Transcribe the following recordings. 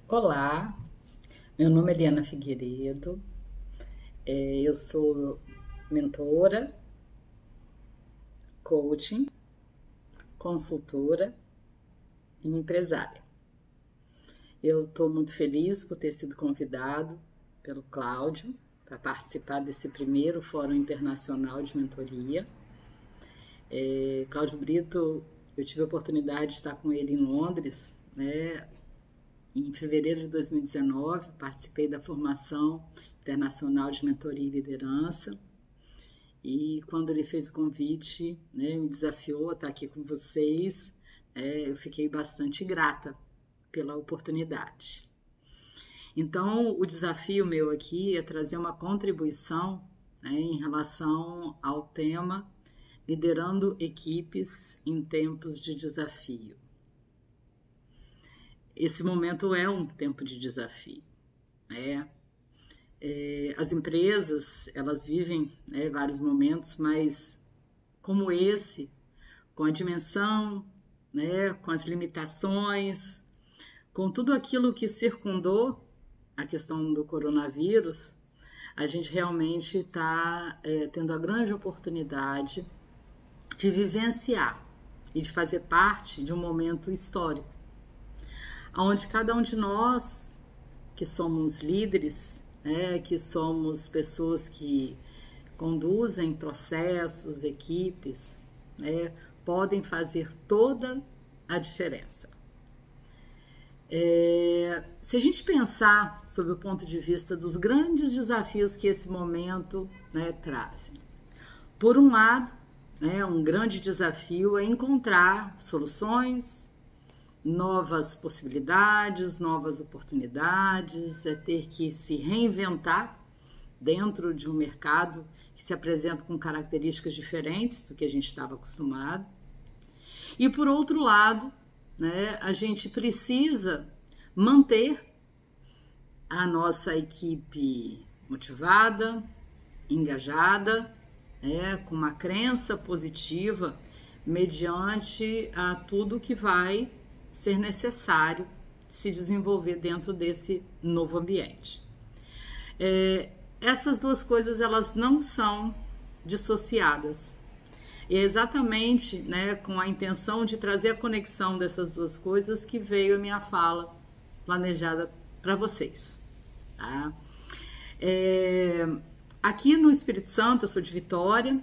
Olá, meu nome é Eliana Figueiredo, eu sou mentora, coaching, consultora e empresária. Eu estou muito feliz por ter sido convidado pelo Cláudio para participar desse primeiro Fórum Internacional de Mentoria. Cláudio Brito, eu tive a oportunidade de estar com ele em Londres, né? Em fevereiro de 2019, participei da formação internacional de mentoria e liderança. E quando ele fez o convite, né, me desafiou a estar aqui com vocês, eu fiquei bastante grata pela oportunidade. Então, o desafio meu aqui é trazer uma contribuição, né, em relação ao tema liderando equipes em tempos de desafio. Esse momento é um tempo de desafio, né? As empresas, elas vivem, né, vários momentos, mas como esse, com a dimensão, né, com as limitações, com tudo aquilo que circundou a questão do coronavírus, a gente realmente está tendo a grande oportunidade de vivenciar e de fazer parte de um momento histórico, onde cada um de nós, que somos líderes, que somos pessoas que conduzem processos, equipes, podem fazer toda a diferença. Se a gente pensar sob o ponto de vista dos grandes desafios que esse momento, traz, por um lado, um grande desafio é encontrar soluções, novas possibilidades, novas oportunidades, é ter que se reinventar dentro de um mercado que se apresenta com características diferentes do que a gente estava acostumado. E por outro lado, a gente precisa manter a nossa equipe motivada, engajada, com uma crença positiva mediante a tudo que vai ser necessário se desenvolver dentro desse novo ambiente. Essas duas coisas, elas não são dissociadas. E é exatamente, com a intenção de trazer a conexão dessas duas coisas que veio a minha fala planejada para vocês. Tá? Aqui no Espírito Santo, eu sou de Vitória,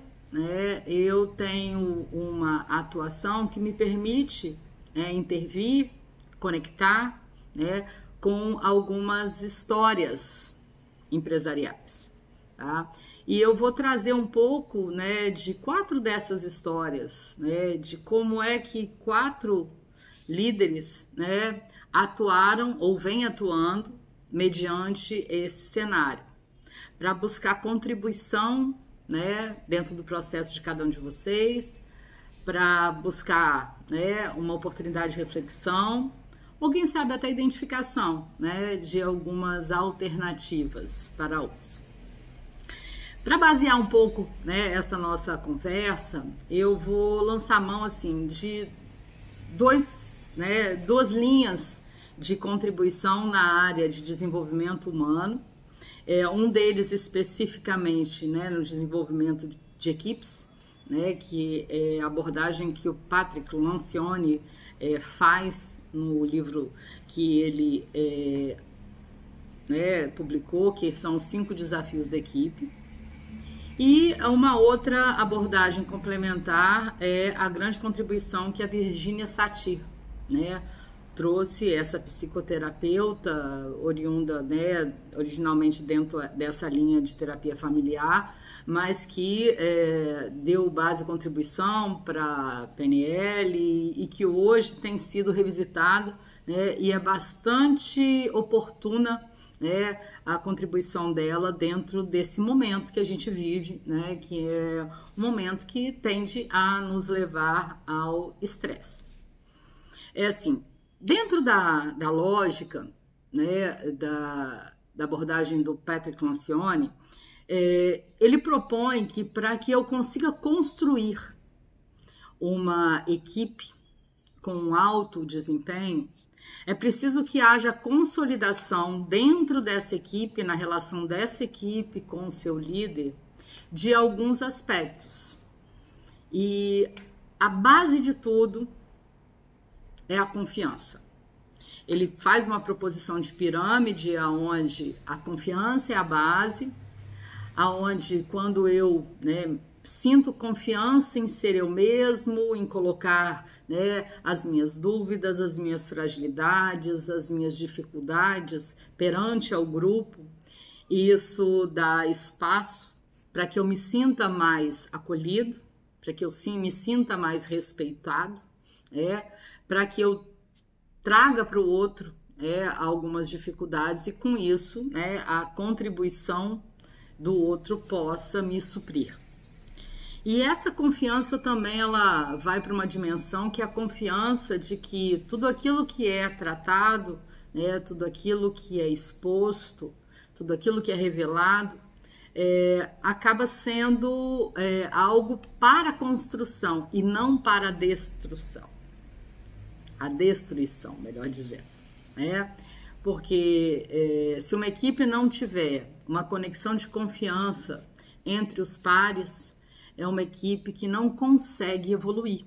eu tenho uma atuação que me permite intervir, conectar, com algumas histórias empresariais, tá? E eu vou trazer um pouco, de 4 dessas histórias, de como é que 4 líderes, atuaram ou vêm atuando mediante esse cenário, para buscar contribuição, dentro do processo de cada um de vocês, para buscar, uma oportunidade de reflexão, ou quem sabe até identificação, de algumas alternativas para uso. Para basear um pouco, essa nossa conversa, eu vou lançar mão assim de duas linhas de contribuição na área de desenvolvimento humano. Um deles especificamente, no desenvolvimento de equipes, que é a abordagem que o Patrick Lencioni faz no livro que ele publicou, que são os 5 desafios da equipe. E uma outra abordagem complementar é a grande contribuição que a Virginia Satir, trouxe, essa psicoterapeuta oriunda, originalmente dentro dessa linha de terapia familiar, mas que deu base e contribuição para PNL e que hoje tem sido revisitado, e é bastante oportuna, a contribuição dela dentro desse momento que a gente vive, que é um momento que tende a nos levar ao estresse. Assim, dentro da lógica, da abordagem do Patrick Lencioni, ele propõe que para que eu consiga construir uma equipe com alto desempenho, É preciso que haja consolidação dentro dessa equipe, na relação dessa equipe com o seu líder, de alguns aspectos. E a base de tudo é a confiança. Ele faz uma proposição de pirâmide onde a confiança é a base, aonde quando eu sinto confiança em ser eu mesmo, em colocar as minhas dúvidas, as minhas fragilidades, as minhas dificuldades perante ao grupo, isso dá espaço para que eu me sinta mais acolhido, para que eu me sinta mais respeitado, para que eu traga para o outro algumas dificuldades e com isso a contribuição do outro possa me suprir. E essa confiança também ela vai para uma dimensão que é a confiança de que tudo aquilo que é tratado, tudo aquilo que é exposto, tudo aquilo que é revelado, acaba sendo algo para a construção e não para a destruição. A destruição, melhor dizendo. Porque se uma equipe não tiver uma conexão de confiança entre os pares, é uma equipe que não consegue evoluir.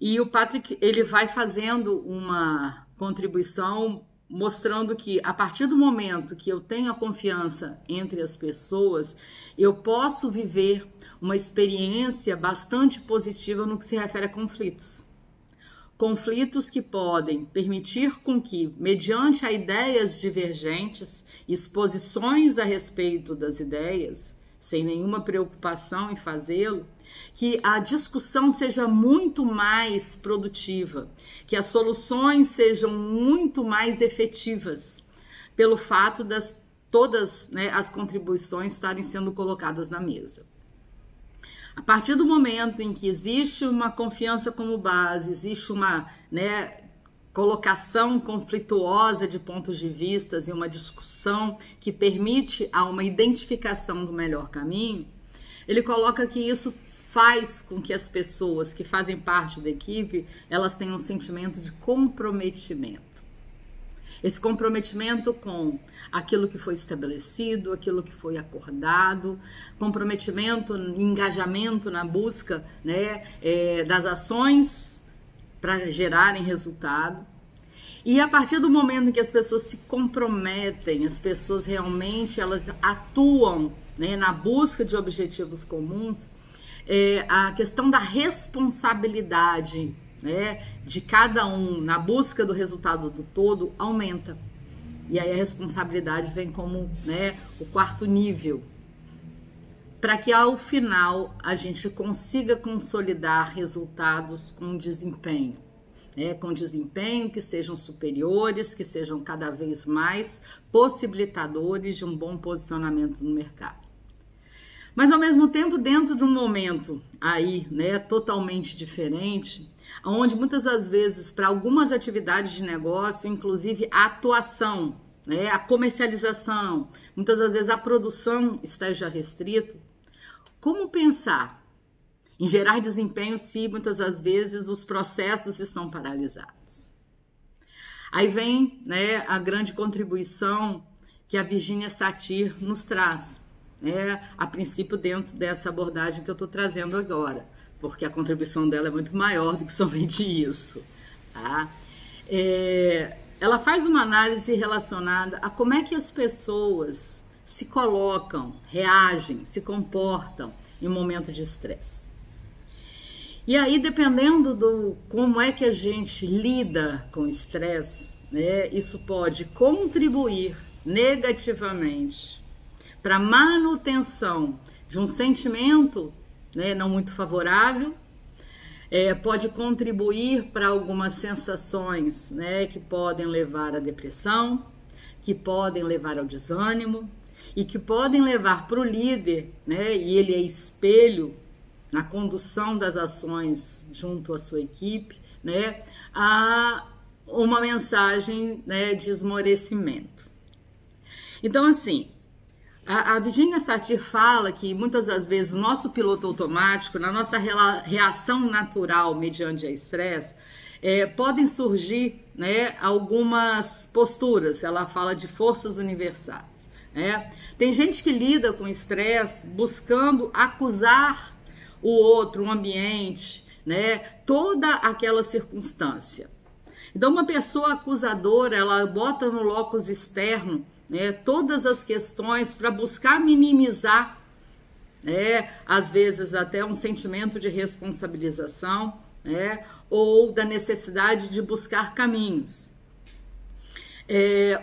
E o Patrick ele vai fazendo uma contribuição mostrando que a partir do momento que eu tenho a confiança entre as pessoas, eu posso viver uma experiência bastante positiva no que se refere a conflitos. Conflitos que podem permitir com que, mediante a ideias divergentes, exposições a respeito das ideias, sem nenhuma preocupação em fazê-lo, que a discussão seja muito mais produtiva, que as soluções sejam muito mais efetivas, pelo fato das todas as contribuições estarem sendo colocadas na mesa. A partir do momento em que existe uma confiança como base, existe uma colocação conflituosa de pontos de vista e uma discussão que permite uma identificação do melhor caminho, ele coloca que isso faz com que as pessoas que fazem parte da equipe, elas tenham um sentimento de comprometimento. Esse comprometimento com aquilo que foi estabelecido, aquilo que foi acordado, comprometimento, engajamento na busca das ações para gerarem resultado. E a partir do momento em que as pessoas se comprometem, as pessoas realmente elas atuam na busca de objetivos comuns, a questão da responsabilidade de cada um na busca do resultado do todo aumenta. E aí a responsabilidade vem como o quarto nível, para que ao final a gente consiga consolidar resultados com desempenho, com desempenho que sejam superiores, que sejam cada vez mais possibilitadores de um bom posicionamento no mercado. Mas ao mesmo tempo, dentro de um momento aí, totalmente diferente, onde muitas das vezes, para algumas atividades de negócio, inclusive a atuação, a comercialização, muitas das vezes a produção esteja restrito, como pensar em gerar desempenho se muitas das vezes os processos estão paralisados? Aí vem a grande contribuição que a Virginia Satir nos traz, a princípio dentro dessa abordagem que eu estou trazendo agora, porque a contribuição dela é muito maior do que somente isso, tá? Ela faz uma análise relacionada a como é que as pessoas se colocam, reagem, se comportam em um momento de estresse. E aí, dependendo do como é que a gente lida com o estresse, isso pode contribuir negativamente para a manutenção de um sentimento não muito favorável, pode contribuir para algumas sensações que podem levar à depressão, que podem levar ao desânimo e que podem levar para o líder, e ele é espelho na condução das ações junto à sua equipe, a uma mensagem de esmorecimento. Então, assim, a Virginia Satir fala que muitas das vezes o nosso piloto automático, na nossa reação natural mediante a estresse, podem surgir, né, algumas posturas. Ela fala de forças universais. Tem gente que lida com estresse buscando acusar o outro, o ambiente, né, toda aquela circunstância. Então, uma pessoa acusadora, ela bota no locus externo, né, todas as questões para buscar minimizar, às vezes até um sentimento de responsabilização, ou da necessidade de buscar caminhos.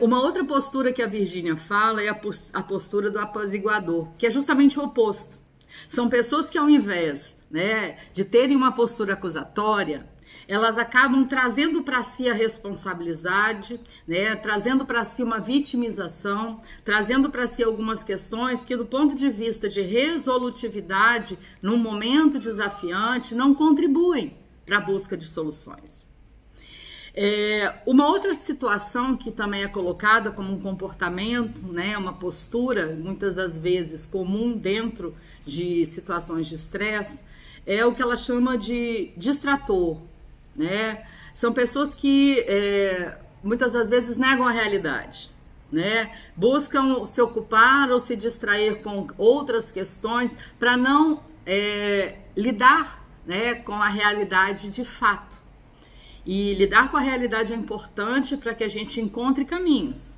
Uma outra postura que a Virgínia fala é a postura do apaziguador, que é justamente o oposto. São pessoas que, ao invés, né, de terem uma postura acusatória, elas acabam trazendo para si a responsabilidade, né, trazendo para si uma vitimização, trazendo para si algumas questões que, do ponto de vista de resolutividade, num momento desafiante, não contribuem para a busca de soluções. Uma outra situação que também é colocada como um comportamento, né, uma postura, muitas das vezes comum dentro de situações de estresse, é o que ela chama de distrator. Né? São pessoas que muitas das vezes negam a realidade, né? Buscam se ocupar ou se distrair com outras questões para não lidar, né, com a realidade de fato. E lidar com a realidade é importante para que a gente encontre caminhos.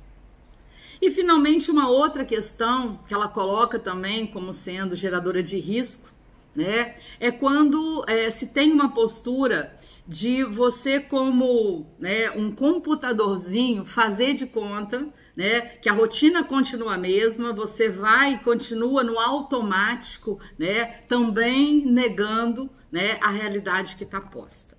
E finalmente uma outra questão que ela coloca também como sendo geradora de risco, né, é quando se tem uma postura de você como, né, um computadorzinho fazer de conta, né, que a rotina continua a mesma, você vai e continua no automático, né, também negando, né, a realidade que está posta.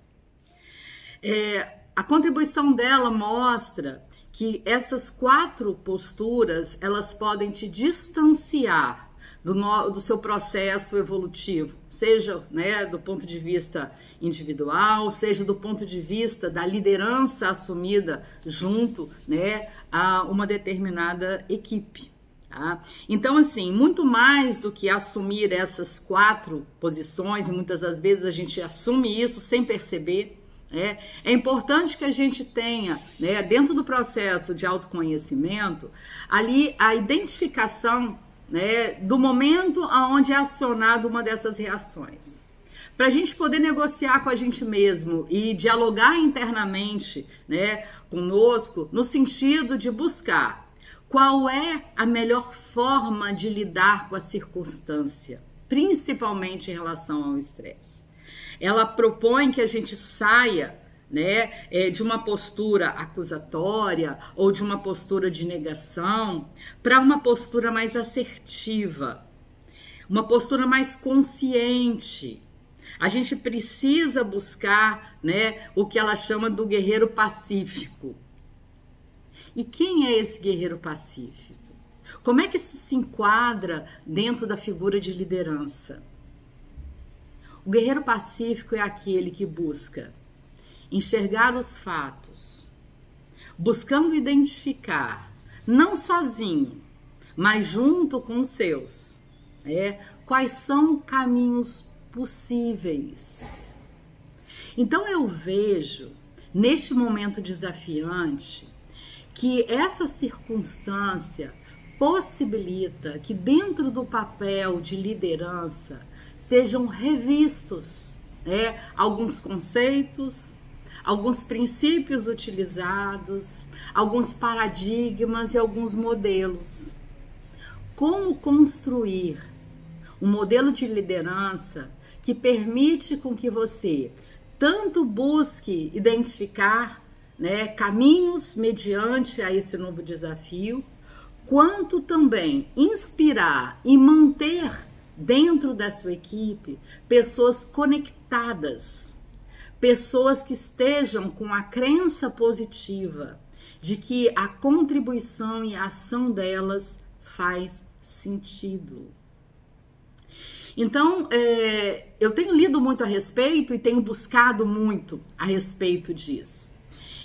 A contribuição dela mostra que essas 4 posturas, elas podem te distanciar do seu processo evolutivo, seja, né, do ponto de vista individual, seja do ponto de vista da liderança assumida junto, né, a uma determinada equipe. Tá? Então, assim, muito mais do que assumir essas 4 posições, e muitas das vezes a gente assume isso sem perceber, é importante que a gente tenha, né, dentro do processo de autoconhecimento, ali a identificação, né, do momento onde é acionada uma dessas reações. Para a gente poder negociar com a gente mesmo e dialogar internamente, né, conosco, no sentido de buscar qual é a melhor forma de lidar com a circunstância, principalmente em relação ao estresse. Ela propõe que a gente saia, né, de uma postura acusatória ou de uma postura de negação para uma postura mais assertiva, uma postura mais consciente. A gente precisa buscar, né, o que ela chama do guerreiro pacífico. E quem é esse guerreiro pacífico? Como é que isso se enquadra dentro da figura de liderança? O guerreiro pacífico é aquele que busca enxergar os fatos, buscando identificar, não sozinho, mas junto com os seus, quais são caminhos possíveis. Então eu vejo, neste momento desafiante, que essa circunstância possibilita que dentro do papel de liderança sejam revistos, alguns conceitos, alguns princípios utilizados, alguns paradigmas e alguns modelos. Como construir um modelo de liderança que permite com que você tanto busque identificar, né, caminhos mediante a esse novo desafio, quanto também inspirar e manter dentro da sua equipe pessoas conectadas, pessoas que estejam com a crença positiva de que a contribuição e a ação delas faz sentido. Então, eu tenho lido muito a respeito e tenho buscado muito a respeito disso.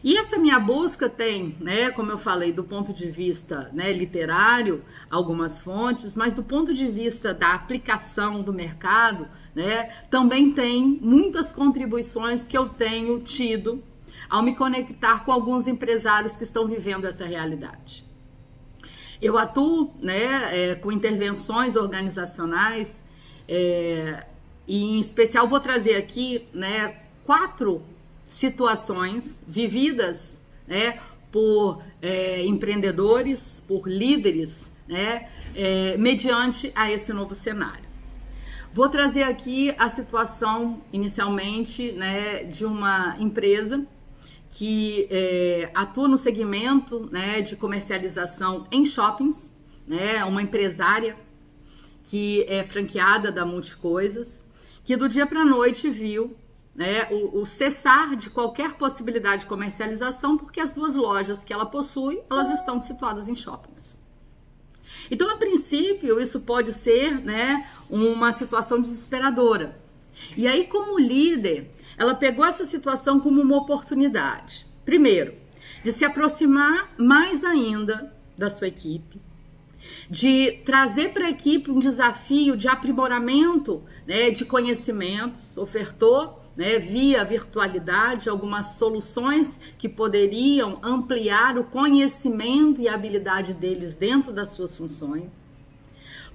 E essa minha busca tem, né, como eu falei, do ponto de vista, né, literário, algumas fontes, mas do ponto de vista da aplicação do mercado, né, também tem muitas contribuições que eu tenho tido ao me conectar com alguns empresários que estão vivendo essa realidade. Eu atuo, né, com intervenções organizacionais e em especial vou trazer aqui, né, 4 situações vividas, né, por empreendedores, por líderes, né, mediante a esse novo cenário. Vou trazer aqui a situação inicialmente, né, de uma empresa que atua no segmento, né, de comercialização em shoppings, né, uma empresária que é franqueada da Multicoisas, que do dia para a noite viu, né, o cessar de qualquer possibilidade de comercialização, porque as 2 lojas que ela possui, elas estão situadas em shoppings. Então, a princípio, isso pode ser, né, uma situação desesperadora. E aí, como líder, ela pegou essa situação como uma oportunidade. Primeiro, de se aproximar mais ainda da sua equipe, de trazer para a equipe um desafio de aprimoramento, né, de conhecimentos, ofertou, né, via virtualidade algumas soluções que poderiam ampliar o conhecimento e a habilidade deles dentro das suas funções.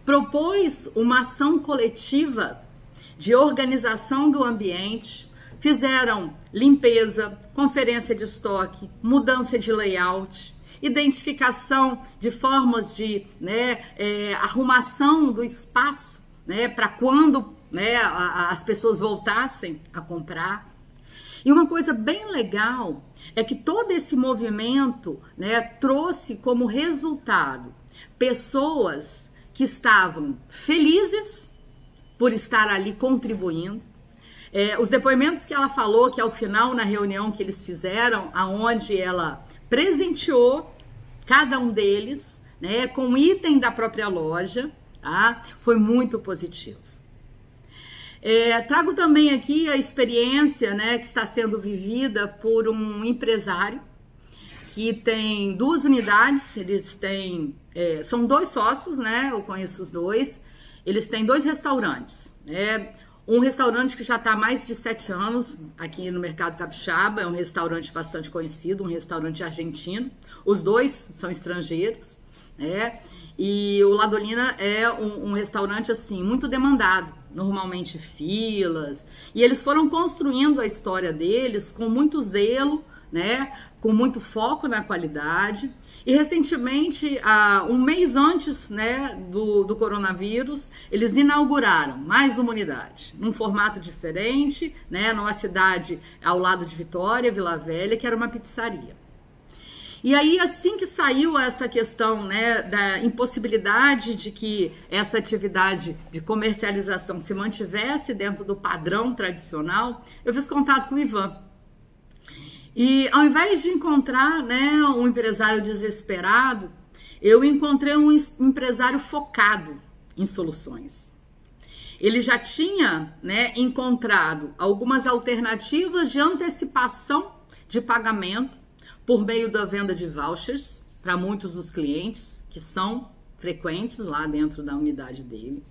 Propôs uma ação coletiva de organização do ambiente, fizeram limpeza, conferência de estoque, mudança de layout, identificação de formas de, né, arrumação do espaço, né, para quando, né, as pessoas voltassem a comprar. E uma coisa bem legal é que todo esse movimento, né, trouxe como resultado pessoas que estavam felizes por estar ali contribuindo. Os depoimentos que ela falou, que ao final, na reunião que eles fizeram, aonde ela presenteou cada um deles, né, com um item da própria loja, tá? Foi muito positivo. Trago também aqui a experiência, né, que está sendo vivida por um empresário que tem 2 unidades, eles têm, são 2 sócios, né, eu conheço os 2, eles têm 2 restaurantes, né? Um restaurante que já está há mais de 7 anos aqui no mercado capixaba, é um restaurante bastante conhecido, um restaurante argentino. Os 2 são estrangeiros, né? E o Ladolina é um restaurante assim muito demandado, normalmente filas. E eles foram construindo a história deles com muito zelo, né? Com muito foco na qualidade. E recentemente, um mês antes, né, do coronavírus, eles inauguraram mais uma unidade, num formato diferente, né, numa cidade ao lado de Vitória, Vila Velha, que era uma pizzaria. E aí, assim que saiu essa questão, né, da impossibilidade de que essa atividade de comercialização se mantivesse dentro do padrão tradicional, eu fiz contato com o Ivan. E ao invés de encontrar, né, um empresário desesperado, eu encontrei um empresário focado em soluções. Ele já tinha, né, encontrado algumas alternativas de antecipação de pagamento por meio da venda de vouchers para muitos dos clientes que são frequentes lá dentro da unidade dele.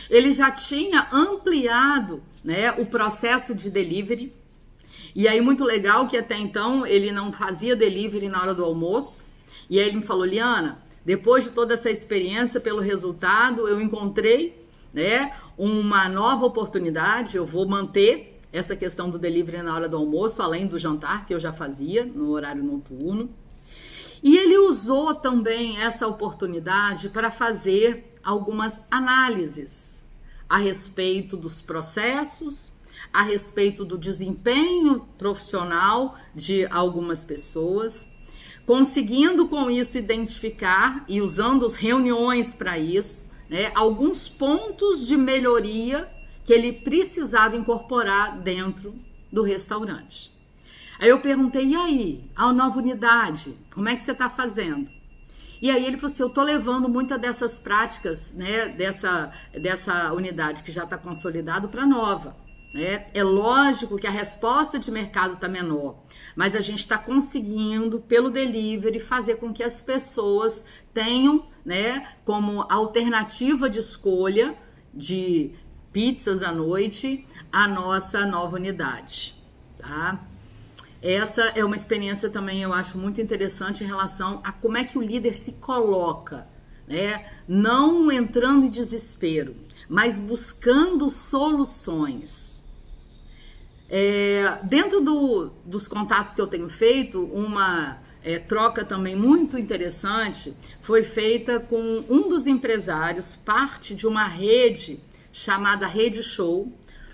Ele já tinha ampliado, né, o processo de delivery. E aí, muito legal que até então ele não fazia delivery na hora do almoço. E aí ele me falou: Liana, depois de toda essa experiência, pelo resultado, eu encontrei, né, uma nova oportunidade. Eu vou manter essa questão do delivery na hora do almoço, além do jantar que eu já fazia no horário noturno. E ele usou também essa oportunidade para fazer algumas análises a respeito dos processos, a respeito do desempenho profissional de algumas pessoas, conseguindo com isso identificar e usando as reuniões para isso, né, alguns pontos de melhoria que ele precisava incorporar dentro do restaurante. Aí eu perguntei: e aí, a nova unidade, como é que você está fazendo? E aí ele falou assim: eu estou levando muitas dessas práticas, né, dessa unidade que já está consolidado para a nova. É lógico que a resposta de mercado está menor, mas a gente está conseguindo, pelo delivery, fazer com que as pessoas tenham, né, como alternativa de escolha de pizzas à noite, a nossa nova unidade, tá? Essa é uma experiência também, eu acho muito interessante em relação a como é que o líder se coloca, né? Não entrando em desespero, mas buscando soluções. Dentro dos contatos que eu tenho feito, uma troca também muito interessante foi feita com um dos empresários, parte de uma rede chamada Rede Show,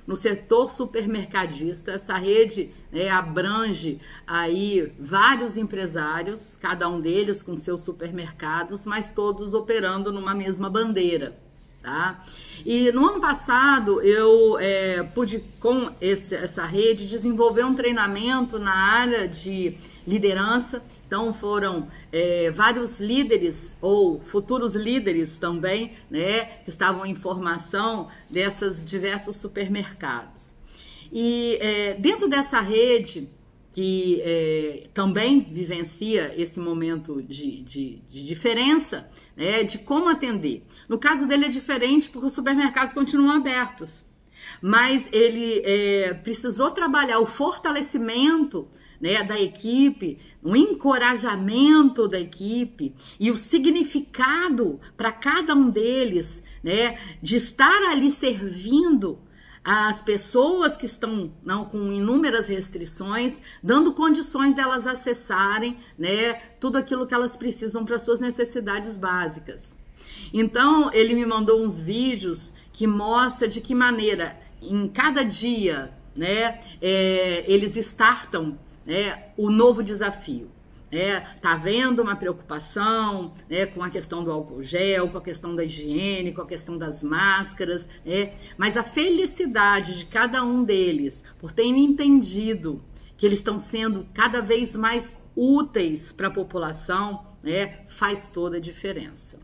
no setor supermercadista. Essa rede abrange aí vários empresários, cada um deles com seus supermercados, mas todos operando numa mesma bandeira, tá? E no ano passado eu pude, com essa rede, desenvolver um treinamento na área de liderança. Então foram vários líderes ou futuros líderes também, né, que estavam em formação desses diversos supermercados. E dentro dessa rede, que também vivencia esse momento de diferença, né, de como atender. No caso dele é diferente porque os supermercados continuam abertos, mas ele precisou trabalhar o fortalecimento, né, da equipe, o encorajamento da equipe e o significado para cada um deles, né, de estar ali servindo as pessoas que estão com inúmeras restrições, dando condições delas acessarem, né, tudo aquilo que elas precisam para suas necessidades básicas. Então, ele me mandou uns vídeos que mostram de que maneira, em cada dia, né, eles startam o novo desafio. Tá vendo uma preocupação, com a questão do álcool gel, com a questão da higiene, com a questão das máscaras, mas a felicidade de cada um deles por terem entendido que eles estão sendo cada vez mais úteis para a população, faz toda a diferença.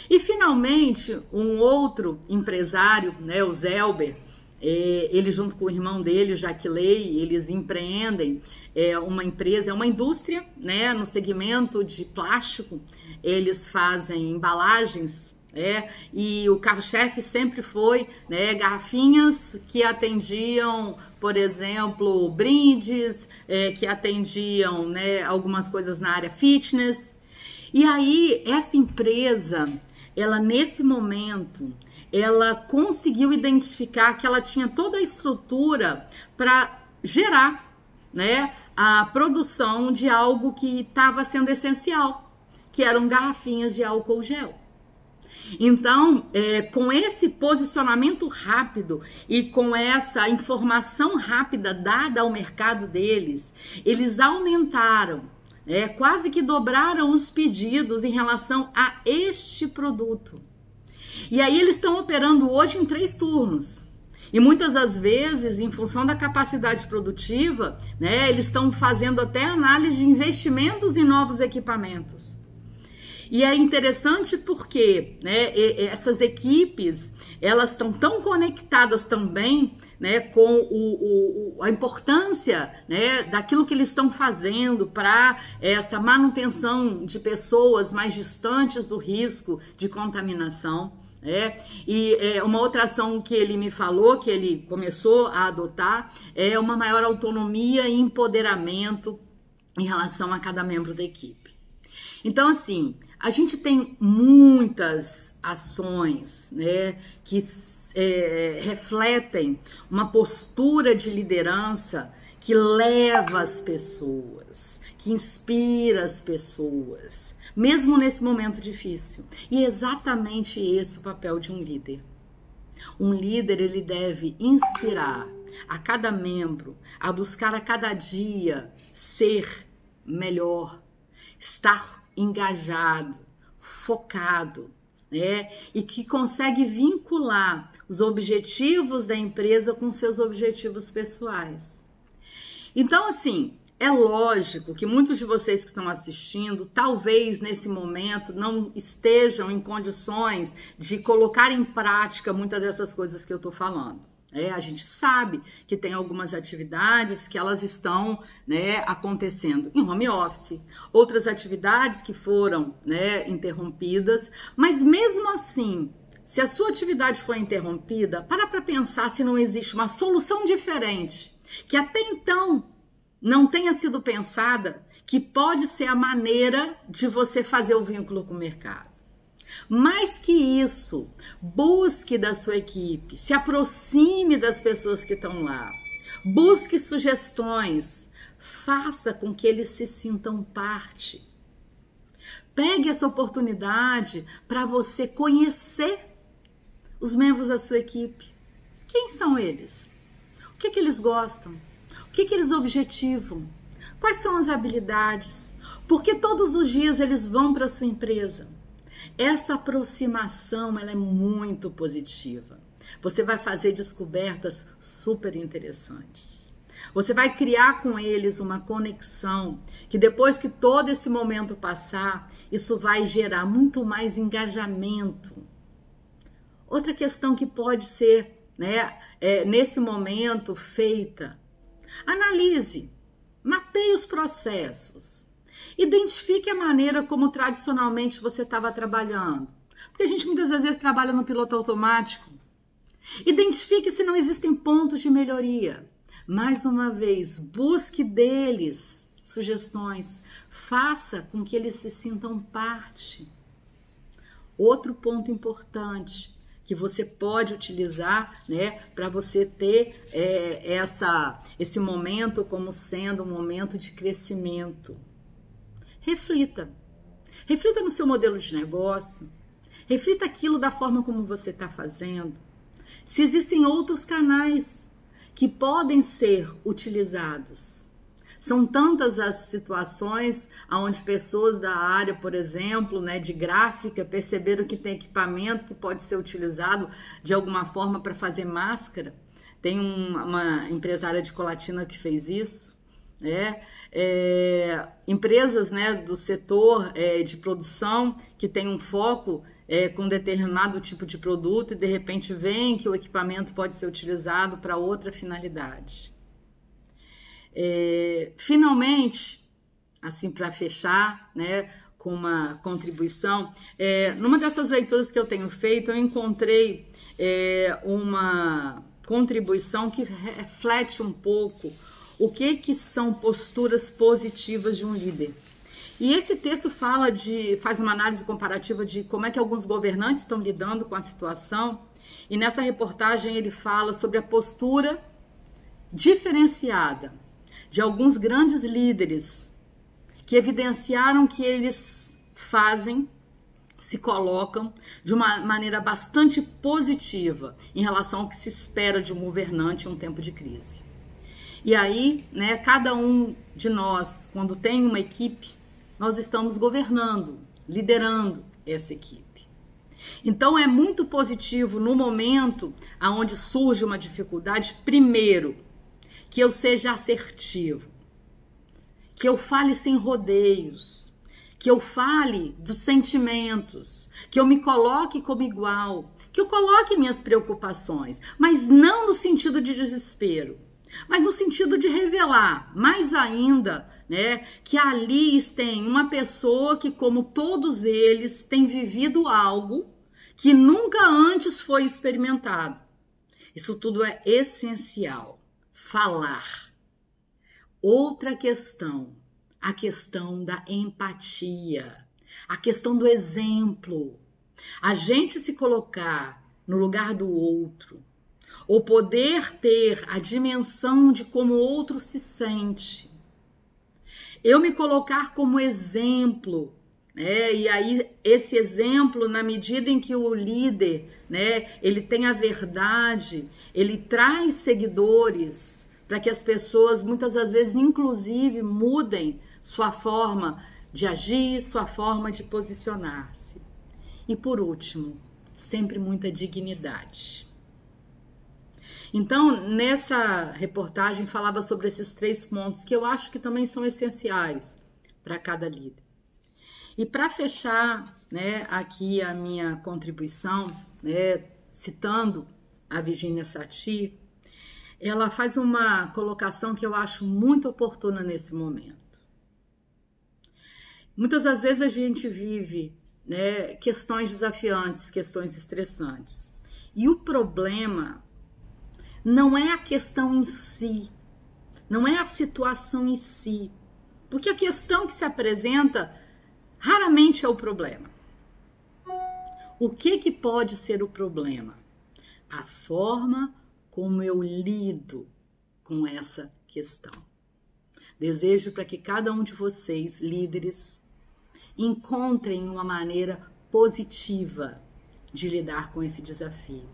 E finalmente, um outro empresário, o Zelber, ele junto com o irmão dele, o Jaquilei, eles empreendem uma empresa, uma indústria, né, no segmento de plástico. Eles fazem embalagens, e o carro-chefe sempre foi, garrafinhas que atendiam, por exemplo, brindes, que atendiam, algumas coisas na área fitness. E aí, essa empresa, ela nesse momento, ela conseguiu identificar que ela tinha toda a estrutura para gerar, a produção de algo que estava sendo essencial, que eram garrafinhas de álcool gel. Então, com esse posicionamento rápido e com essa informação rápida dada ao mercado deles, eles aumentaram, quase que dobraram os pedidos em relação a este produto. E aí eles estão operando hoje em 3 turnos. E muitas das vezes, em função da capacidade produtiva, eles estão fazendo até análise de investimentos em novos equipamentos. E é interessante porque essas equipes, elas estão tão conectadas também, com a importância, daquilo que eles estão fazendo para essa manutenção de pessoas mais distantes do risco de contaminação. E uma outra ação que ele me falou, que ele começou a adotar, é uma maior autonomia e empoderamento em relação a cada membro da equipe. Então, assim, a gente tem muitas ações, que refletem uma postura de liderança que leva as pessoas, que inspira as pessoas, mesmo nesse momento difícil. E é exatamente esse o papel de um líder. Um líder, ele deve inspirar a cada membro a buscar a cada dia ser melhor, estar engajado, focado, e que consegue vincular os objetivos da empresa com seus objetivos pessoais. Então, assim, é lógico que muitos de vocês que estão assistindo, talvez nesse momento não estejam em condições de colocar em prática muitas dessas coisas que eu estou falando. A gente sabe que tem algumas atividades que elas estão, né, acontecendo em home office, outras atividades que foram, né, interrompidas, mas mesmo assim, se a sua atividade foi interrompida, para pensar se não existe uma solução diferente, que até então não tenha sido pensada, que pode ser a maneira de você fazer o vínculo com o mercado. Mais que isso, busque da sua equipe, se aproxime das pessoas que estão lá, busque sugestões, faça com que eles se sintam parte. Pegue essa oportunidade para você conhecer os membros da sua equipe. Quem são eles? O que eles gostam? O que eles objetivam? Quais são as habilidades? Porque todos os dias eles vão para a sua empresa. Essa aproximação, ela é muito positiva. Você vai fazer descobertas super interessantes. Você vai criar com eles uma conexão que depois que todo esse momento passar, isso vai gerar muito mais engajamento. Outra questão que pode ser, né, nesse momento feita, analise, mapeie os processos. Identifique a maneira como tradicionalmente você estava trabalhando. Porque a gente muitas vezes trabalha no piloto automático. Identifique se não existem pontos de melhoria. Mais uma vez, busque deles sugestões. Faça com que eles se sintam parte. Outro ponto importante que você pode utilizar, né, para você ter esse momento como sendo um momento de crescimento. Reflita. Reflita no seu modelo de negócio. Reflita aquilo da forma como você está fazendo. Se existem outros canais que podem ser utilizados. São tantas as situações onde pessoas da área, por exemplo, né, de gráfica, perceberam que tem equipamento que pode ser utilizado de alguma forma para fazer máscara. Tem uma empresária de Colatina que fez isso. Empresas, né, do setor de produção que tem um foco com determinado tipo de produto e de repente vem que o equipamento pode ser utilizado para outra finalidade. Finalmente, assim para fechar, né, com uma contribuição, numa dessas leituras que eu tenho feito, eu encontrei uma contribuição que reflete um pouco o que são posturas positivas de um líder. E esse texto faz uma análise comparativa de como é que alguns governantes estão lidando com a situação. E nessa reportagem ele fala sobre a postura diferenciada de alguns grandes líderes que evidenciaram que eles se colocam de uma maneira bastante positiva em relação ao que se espera de um governante em um tempo de crise. E aí, né, cada um de nós, quando tem uma equipe, nós estamos governando, liderando essa equipe. Então, é muito positivo no momento onde surge uma dificuldade, primeiro, que eu seja assertivo, que eu fale sem rodeios, que eu fale dos sentimentos, que eu me coloque como igual, que eu coloque minhas preocupações, mas não no sentido de desespero, mas no sentido de revelar, mais ainda, né, que ali tem uma pessoa que, como todos eles, tem vivido algo que nunca antes foi experimentado. Isso tudo é essencial. Falar. Outra questão, a questão da empatia, a questão do exemplo. A gente se colocar no lugar do outro, ou poder ter a dimensão de como o outro se sente. Eu me colocar como exemplo, né? E aí esse exemplo, na medida em que o líder, né, ele tem a verdade, ele traz seguidores para que as pessoas, muitas das vezes, inclusive, mudem sua forma de agir, sua forma de posicionar-se. E por último, sempre muita dignidade. Então, nessa reportagem falava sobre esses 3 pontos que eu acho que também são essenciais para cada líder. E para fechar, né, aqui a minha contribuição, né, citando a Virginia Satir, ela faz uma colocação que eu acho muito oportuna nesse momento. Muitas das vezes a gente vive, né, questões desafiantes, questões estressantes. E o problema não é a questão em si, não é a situação em si, porque a questão que se apresenta raramente é o problema. O que pode ser o problema? A forma como eu lido com essa questão. Desejo para que cada um de vocês, líderes, encontrem uma maneira positiva de lidar com esse desafio.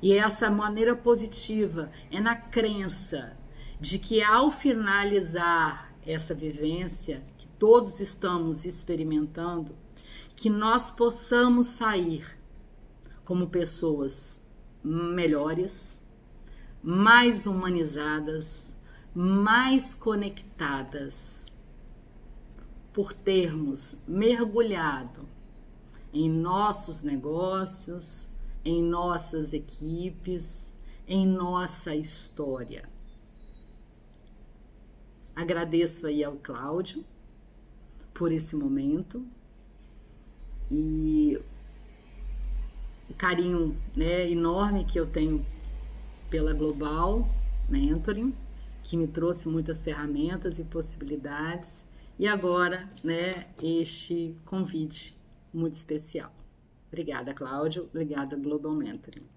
E essa maneira positiva é na crença de que ao finalizar essa vivência que todos estamos experimentando, que nós possamos sair como pessoas melhores, mais humanizadas, mais conectadas, por termos mergulhado em nossos negócios, em nossas equipes, em nossa história. Agradeço aí ao Cláudio por esse momento e o carinho, né, enorme que eu tenho pela Global Mentoring, que me trouxe muitas ferramentas e possibilidades. E agora, né, este convite muito especial. Obrigada, Cláudio. Obrigada, Global Mentoring.